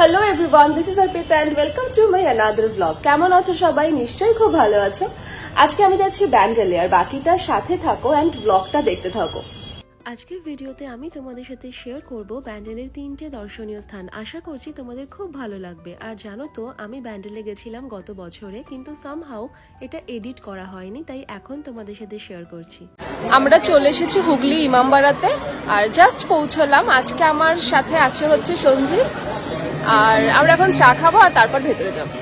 Hello everyone, this is Arpita and welcome to my another blog. কেমন আছো সবাই? নিশ্চয়ই খুব ভালো আছো। আজকে আমি যাচ্ছি ব্যান্ডেলে, আর বাকিটার সাথে থাকো এন্ড ব্লগটা দেখতে থাকো। আজকের ভিডিওতে আমি তোমাদের সাথে শেয়ার করব ব্যান্ডেলের 3টে দর্শনীয় স্থান। আশা করছি তোমাদের খুব ভালো লাগবে। আর জানো তো, আমি ব্যান্ডেলে গেছিলাম গত বছরে, কিন্তু সামহাউ এটা এডিট করা হয়নি, তাই এখন তোমাদের সাথে শেয়ার করছি। আমরা চলে এসেছি হুগলি ইমামবাড়াতে, আর জাস্ট পৌঁছলাম। আজকে আমার সাথে আছে হচ্ছে সঞ্জীব, আর আমরা এখন চা খাবো আর তারপর ভেতরে যাবো।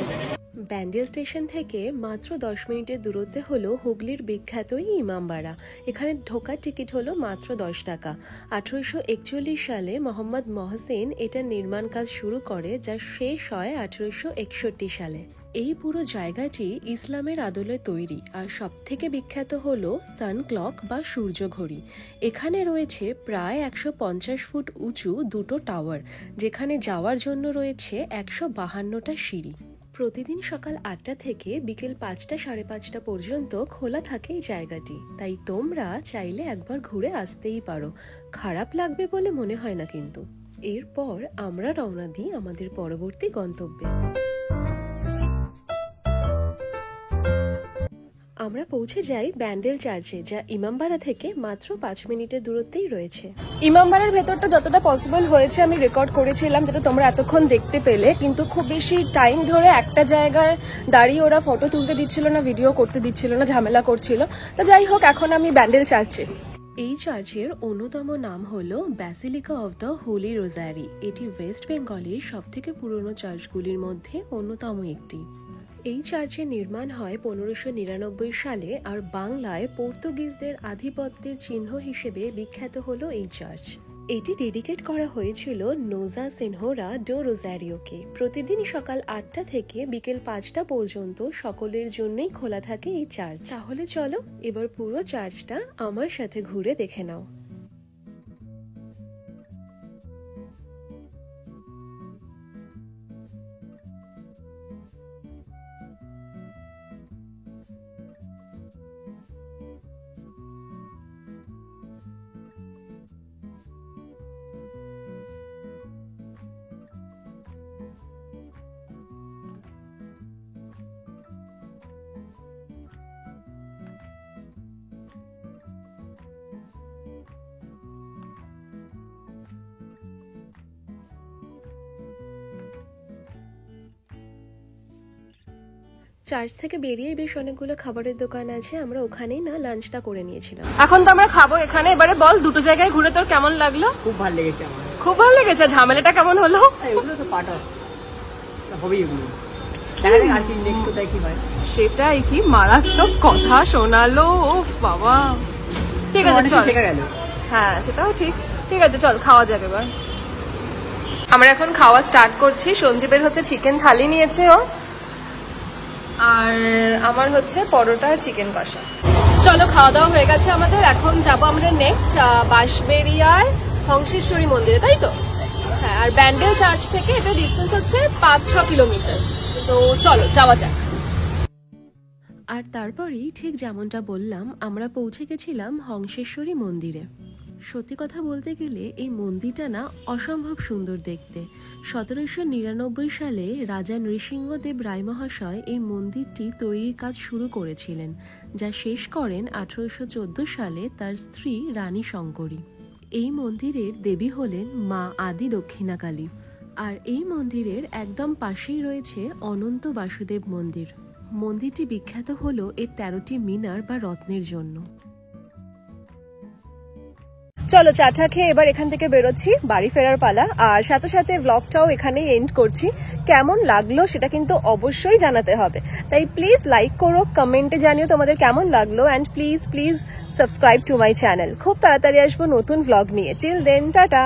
ব্যান্ডেল স্টেশন থেকে মাত্র 10 মিনিটের দূরত্বে হলো হুগলির বিখ্যাত ইমামবাড়া। এখানে ঢোকার টিকিট হলো মাত্র 10 টাকা। 1841 সালে মোহাম্মদ মহসিন এটার নির্মাণ কাজ শুরু করে, যা শেষ হয় 1861 সালে। এই পুরো জায়গাটি ইসলামের আদলে তৈরি, আর সব থেকে বিখ্যাত হলো সান ক্লক বা সূর্য ঘড়ি। এখানে রয়েছে প্রায় 150 ফুট উঁচু দুটো টাওয়ার, যেখানে যাওয়ার জন্য রয়েছে 152টা সিঁড়ি। প্রতিদিন সকাল 8টা থেকে বিকেল 5টা সাড়ে 5টা পর্যন্ত খোলা থাকে এই জায়গাটি, তাই তোমরা চাইলে একবার ঘুরে আসতেই পারো। খারাপ লাগবে বলে মনে হয় না কিন্তু। এরপর আমরা রওনা দিই আমাদের পরবর্তী গন্তব্যে। আমরা পৌঁছে যাই ব্যান্ডেল চার্চে, যা ইমামবাড়া থেকে মাত্র 5 মিনিটের দূরত্বেই রয়েছে। ইমামবাড়ার ভেতরটা যতটা পসিবল হয়েছে আমি রেকর্ড করেছিলাম, যেটা তোমরা এতক্ষণ দেখতে পেলে। কিন্তু খুব বেশি টাইম ধরে একটা জায়গায় দাঁড়িয়ে ওরা ফটো তুলতে দিচ্ছিল না, ভিডিও করতে দিচ্ছিল না, ঝামেলা করছিল। তো যাই হোক, এখন আমি ব্যান্ডেল চার্চে। এই চার্চের অন্যতম নাম হলো ব্যাসিলিকা অফ দ্য হোলি রোজারি। এটি ওয়েস্ট বেঙ্গলের সবথেকে পুরনো চার্চগুলির মধ্যে অন্যতম একটি। এই চার্চের নির্মাণ হয় 1599 সালে, আর বাংলায় পর্তুগিজদের আধিপত্যের চিহ্ন হিসেবে বিখ্যাত হলো এই চার্চ। এটি ডেডিকেট করা হয়েছিল নোজা সেনহোরা ডো রোজারিওকে। প্রতিদিন সকাল 8টা থেকে বিকেল 5টা পর্যন্ত সকলের জন্যই খোলা থাকে এই চার্চ। তাহলে চলো এবার পুরো চার্চটা আমার সাথে ঘুরে দেখে নাও। চার্চ থেকে বেরিয়ে বেশ অনেকগুলো খাবারের দোকান আছে, আমরা ওখানেই না লাঞ্চটা করে নিয়েছিলাম। এখন তো আমরা খাবো এখানে। এবারে বল, দুটো জায়গায় ঘুরে তোর কেমন লাগলো? খুব ভালো লেগেছে আমার। খুব ভালো লেগেছে। ঝামেলাটা কেমন হলো? এগুলো তো পার্ট অফ হবেই, এগুলো দেখা যাক আর কি নেক্সট কোথায় কি হয়। সেটাই কি মারাত্মক কথা শোনালো, ও বাবা। ঠিক আছে চল। শেখা গেল। হ্যাঁ, সেটাও ঠিক। ঠিক আছে চল, খাওয়া যাক এবার। আমরা এখন খাওয়া স্টার্ট করছি। সঞ্জীবের হচ্ছে চিকেন থালি নিয়েছে ও, আর আমার হচ্ছে পরোটা চিকেন কষা। চলো, খাওয়া দাওয়া হয়ে গেছে আমাদের। এখন যাবো আমরা নেক্সট বাঁশবেড়িয়ার হংসেশ্বরী মন্দিরে, তাই তো? হ্যাঁ, আর ব্যান্ডেল চার্চ থেকে এটা ডিস্টেন্স হচ্ছে 5-6 কিলোমিটার। তো চলো যাওয়া যাক। আর তারপরেই ঠিক যেমনটা বললাম, আমরা পৌঁছে গেছিলাম হংসেশ্বরী মন্দিরে। সত্যি কথা বলতে গেলে এই মন্দিরটা না অসম্ভব সুন্দর দেখতে। 1799 সালে রাজা নৃসিংহদেব রায় মহাশয় এই মন্দিরটি তৈরির কাজ শুরু করেছিলেন, যা শেষ করেন 1814 সালে তার স্ত্রী রানী শঙ্করী। এই মন্দিরের দেবী হলেন মা আদি দক্ষিণাকালী। আর এই মন্দিরের একদম পাশেই রয়েছে অনন্ত বাসুদেব মন্দির। মন্দিরটি বিখ্যাত হলো এর 13টি মিনার বা রত্নের জন্য। চলো, চাটা খেয়ে এবার এখান থেকে বেরোচ্ছি, বাড়ি ফেরার পালা। আর সাথে সাথে ব্লগটাও এখানেই এন্ড করছি। কেমন লাগলো সেটা কিন্তু অবশ্যই জানাতে হবে, তাই প্লিজ লাইক করো, কমেন্টে জানিও তোমাদের কেমন লাগলো, and please subscribe to my channel. খুব তাড়াতাড়ি আসবো নতুন ব্লগ নিয়ে। Till then, tata.